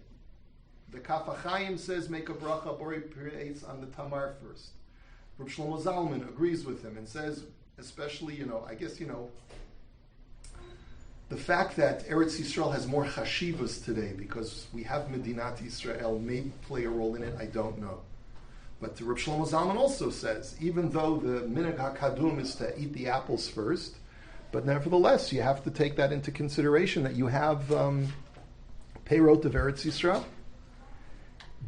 The Kaf HaChaim says make a bracha bori p'reitz on the tamar first. Reb Shlomo Zalman agrees with him and says, especially, the fact that Eretz Yisrael has more chashivas today because we have Medinat Yisrael may play a role in it, I don't know. But Reb Shlomo Zalman also says, even though the minhag hakadum is to eat the apples first, but nevertheless, you have to take that into consideration that you have Peirot of Eretz Yisrael.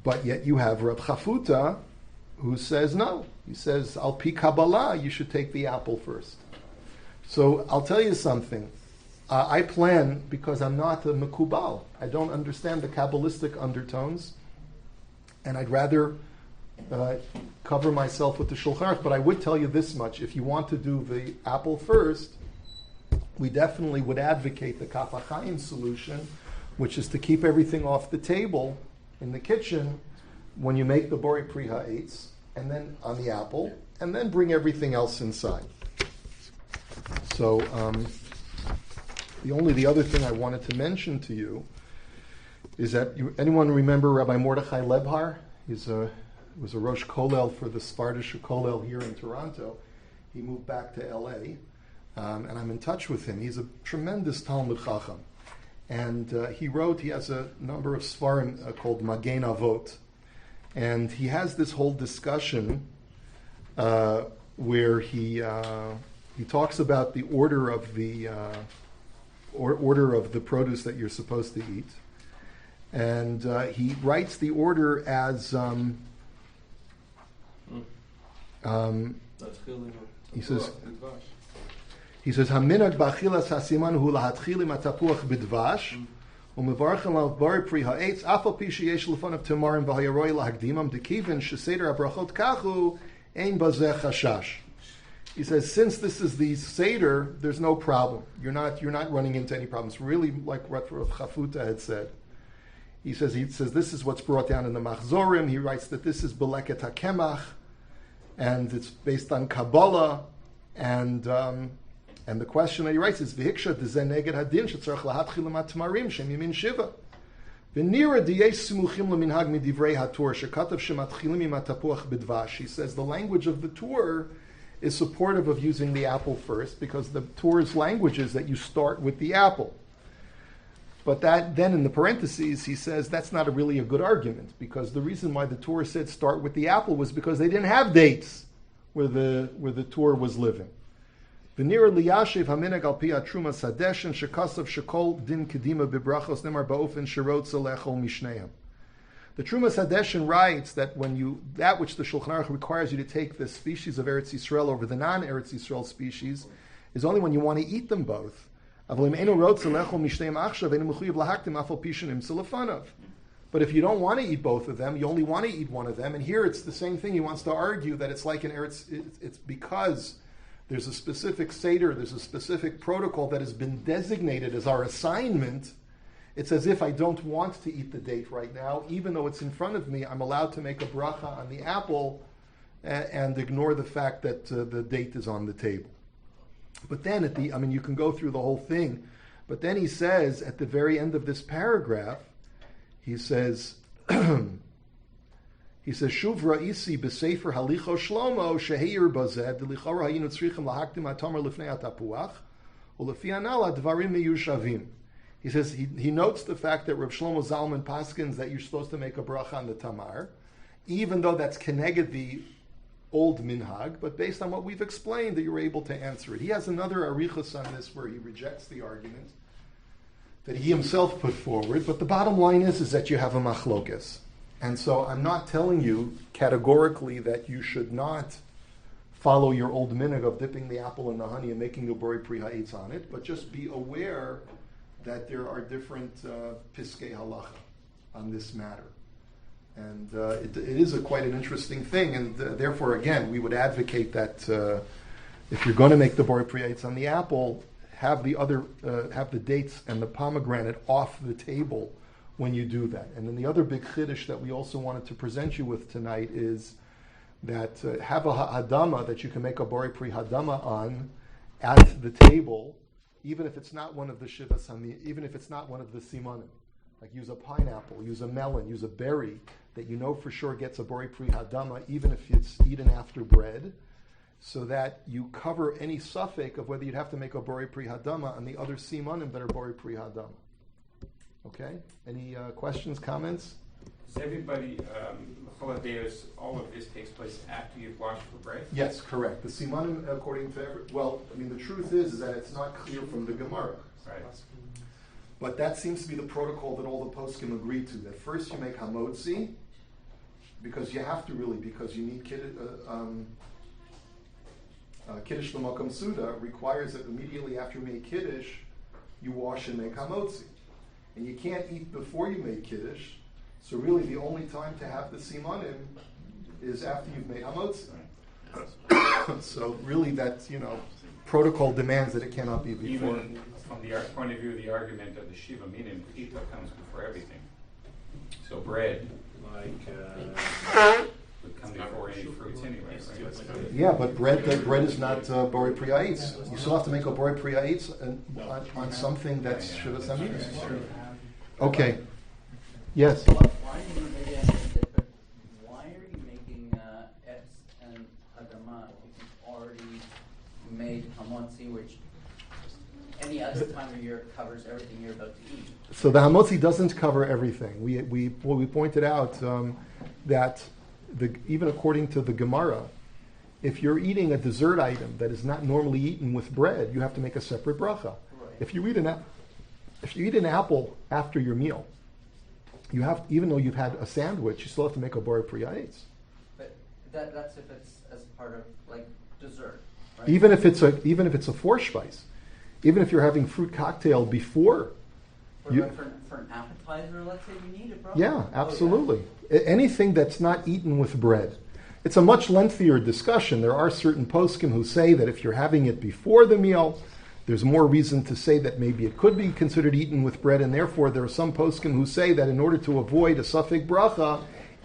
But yet you have Reb Chafuta who says no. He says, Al Pi Kabbalah, you should take the apple first. So I'll tell you something. I plan, because I'm not a Mekubal, I don't understand the Kabbalistic undertones, and I'd rather cover myself with the Shulchan Aruch, but I would tell you this much. If you want to do the apple first, we definitely would advocate the Kaf HaChaim solution, which is to keep everything off the table in the kitchen when you make the Bori Pri Ha'etz, and then on the apple, and then bring everything else inside. So the other thing I wanted to mention to you is that anyone remember Rabbi Mordechai Lebhar? He was a Rosh Kollel for the Sfardish Kollel here in Toronto. He moved back to L.A., and I'm in touch with him. He's a tremendous Talmud Chacham. And he has a number of Svarim called Magen Avot. And he has this whole discussion where he talks about the order of the produce that you're supposed to eat. And he writes the order as he says Haminag b'achilas hasiman hu lahatchil im hatapuach b'dvash umevarchen lav bari pri ha'etz afal pi sheyesh lefonav tamarim v'hayaroi lahagdimam dekiven sheseder habrachot kachu ein bazeh chashash. He says, since this is the Seder, there's no problem. You're not running into any problems. Really, like what Rav Chafuta had said. He says this is what's brought down in the Machzorim. He writes that this is Beleket HaKemach, and it's based on Kabbalah, and the question that he writes is V'hiksha d'zeh neged hadin shetzarach lahatchil matmarim shem yimin shiva. V'nira diyesh simuchim leminhag midivrei haTorah shekatav shematchilim im hatapuach b'dvash. He says the language of the Torah is supportive of using the apple first because the Torah's language is that you start with the apple. But that then in the parentheses he says that's not really a good argument because the reason why the Torah said start with the apple was because they didn't have dates where the Torah was living. V'nira liyashiv haminag al pi hatruma sadeshin shekasav shekol din kedima bibrachos nemar ba'ofen shirotza lechol mishneim. The Trumas Hadeshin writes that that which the Shulchan Aruch requires you to take the species of Eretz Yisrael over the non-Eretz Yisrael species is only when you want to eat them both. But if you don't want to eat both of them, you only want to eat one of them. And here it's the same thing. He wants to argue that it's like an Eretz. It's because there's a specific Seder, there's a specific protocol that has been designated as our assignment. It's as if I don't want to eat the date right now, even though it's in front of me. I'm allowed to make a bracha on the apple and ignore the fact that the date is on the table. But then you can go through the whole thing. But then he says at the very end of this paragraph, he says, Shuv ra'isi b'sefer halicho shlomo sheheir bazeh delichora hayinu tzrichim lahakdim hatamar lifnei hatapuach ulefi hanal advarim miyushavim. He says he notes the fact that Rav Shlomo Zalman paskins that you're supposed to make a bracha on the tamar, even though that's keneged the old minhag, but based on what we've explained that you're able to answer it. He has another arichos on this where he rejects the argument that he himself put forward, but the bottom line is that you have a machlokes. And so I'm not telling you categorically that you should not follow your old minhag of dipping the apple in the honey and making the bori pri ha'etz on it, but just be aware that there are different piskei halacha on this matter. And it is quite an interesting thing, and therefore, again, we would advocate that if you're going to make the borei pri ha'etz on the apple, have the dates and the pomegranate off the table when you do that. And then the other big chiddush that we also wanted to present you with tonight is that have a ha'adama that you can make a borei pri hadama on at the table, even if it's not one of the shivas, even if it's not one of the simanim. Like use a pineapple, use a melon, use a berry that you know for sure gets a borei pri hadama, even if it's eaten after bread, so that you cover any suffix of whether you'd have to make a borei pri hadama on the other simanim that are borei pri hadama. Okay? Any questions, comments? Does everybody, holidays, all of this takes place after you've washed for bread? Yes, correct. The simanim, according to the truth is that it's not clear from the Gemara. Right. But that seems to be the protocol that all the poskim agree to. That first you make hamotzi, because you have to really, because you need kiddush l'makom suda requires that immediately after you make kiddush, you wash and make hamotzi. And you can't eat before you make kiddush, so really the only time to have the simanim is after you've made hamotzi. So really that's, protocol demands that it cannot be before. Even from the point of view of the argument of the Shiva Minim, pita comes before everything. So bread would come before any fruits anyway, right? Yeah, but bread is not borei pri ha'etz. You still have to make a borei pri ha'etz on something that's Shiva Samim. Okay. Yes. Why are you making etz and hadama if you've already made hamotzi, which any other time of year covers everything you're about to eat? So the hamotzi doesn't cover everything. We pointed out that even according to the Gemara, if you're eating a dessert item that is not normally eaten with bread, you have to make a separate bracha. Right. If you eat an apple after your meal, you have, even though you've had a sandwich, you still have to make a borei pri ha'etz. But that's if it's as part of like dessert. Right? Even if it's a Vorspeise, even if you're having fruit cocktail before. For an appetizer, let's say you need it, bro. Yeah, absolutely. Anything that's not eaten with bread. It's a much lengthier discussion. There are certain poskim who say that if you're having it before the meal, there's more reason to say that maybe it could be considered eaten with bread, and therefore there are some poskim who say that in order to avoid a suffix bracha,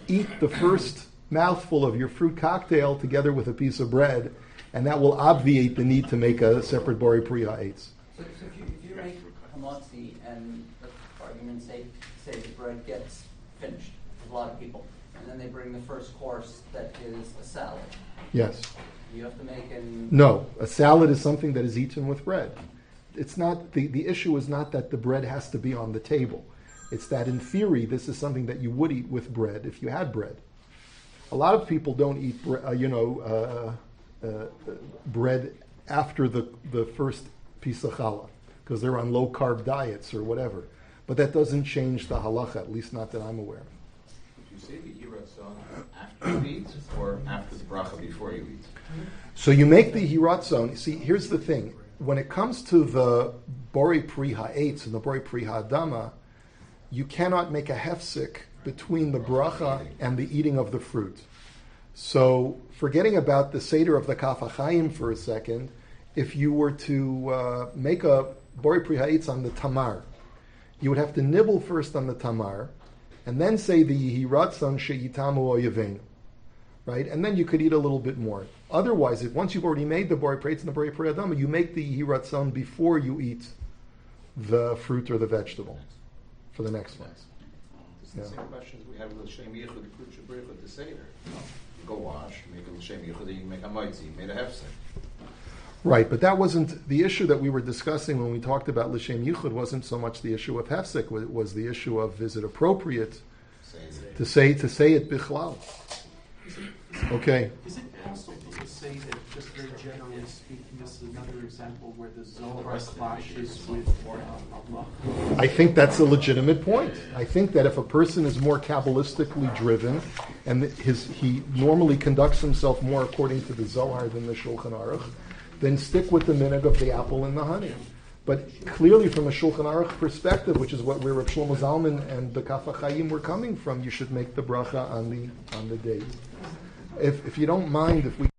eat the first mouthful of your fruit cocktail together with a piece of bread, and that will obviate the need to make a separate borei pri ha'etz. So if you make hamotzi and for argument's sake, say the bread gets finished with a lot of people, and then they bring the first course that is a salad. Yes. You have to make No, a salad is something that is eaten with bread. It's not the issue is not that the bread has to be on the table. It's that in theory this is something that you would eat with bread if you had bread. A lot of people don't eat bread after the first piece of challah because they're on low carb diets or whatever. But that doesn't change the halacha, at least not that I'm aware of. Would you say the hiratzon after you eat or after the bracha before you eat? So you make the hiratzon. See, here's the thing. When it comes to the borei pri ha'etz and the borei pri ha'adama, you cannot make a hefsek between the bracha and the eating of the fruit. So forgetting about the seder of the kaf ha'chaim for a second, if you were to make a borei pri ha'etz on the tamar, you would have to nibble first on the tamar, and then say the hiratzon she'itamu o yavenu. Right? And then you could eat a little bit more. Otherwise, once you've already made the borei pri ha'etz and the borei pri ha'adama, you make the hiratzon before you eat the fruit or the vegetable for the next one. It's the same questions we have with l'shem yichud, the fruit shabrich with the seder. You go wash, make a l'shem yichud, then you make a moitzi, you made a hefsek. Right, but that wasn't the issue that we were discussing when we talked about l'shem yichud. Wasn't so much the issue of hefsek. It was the issue of is it appropriate to say it bichlal. Okay. Is it possible to say that, just very generally speaking, this is another example where the Zohar clashes with Allah? I think that's a legitimate point. I think that if a person is more Kabbalistically driven, and he normally conducts himself more according to the Zohar than the Shulchan Aruch, then stick with the minhag of the apple and the honey. But clearly, from a Shulchan Aruch perspective, which is what where Reb Shlomo Zalman and the Kaf HaChaim were coming from, you should make the bracha on the date. If you don't mind, if we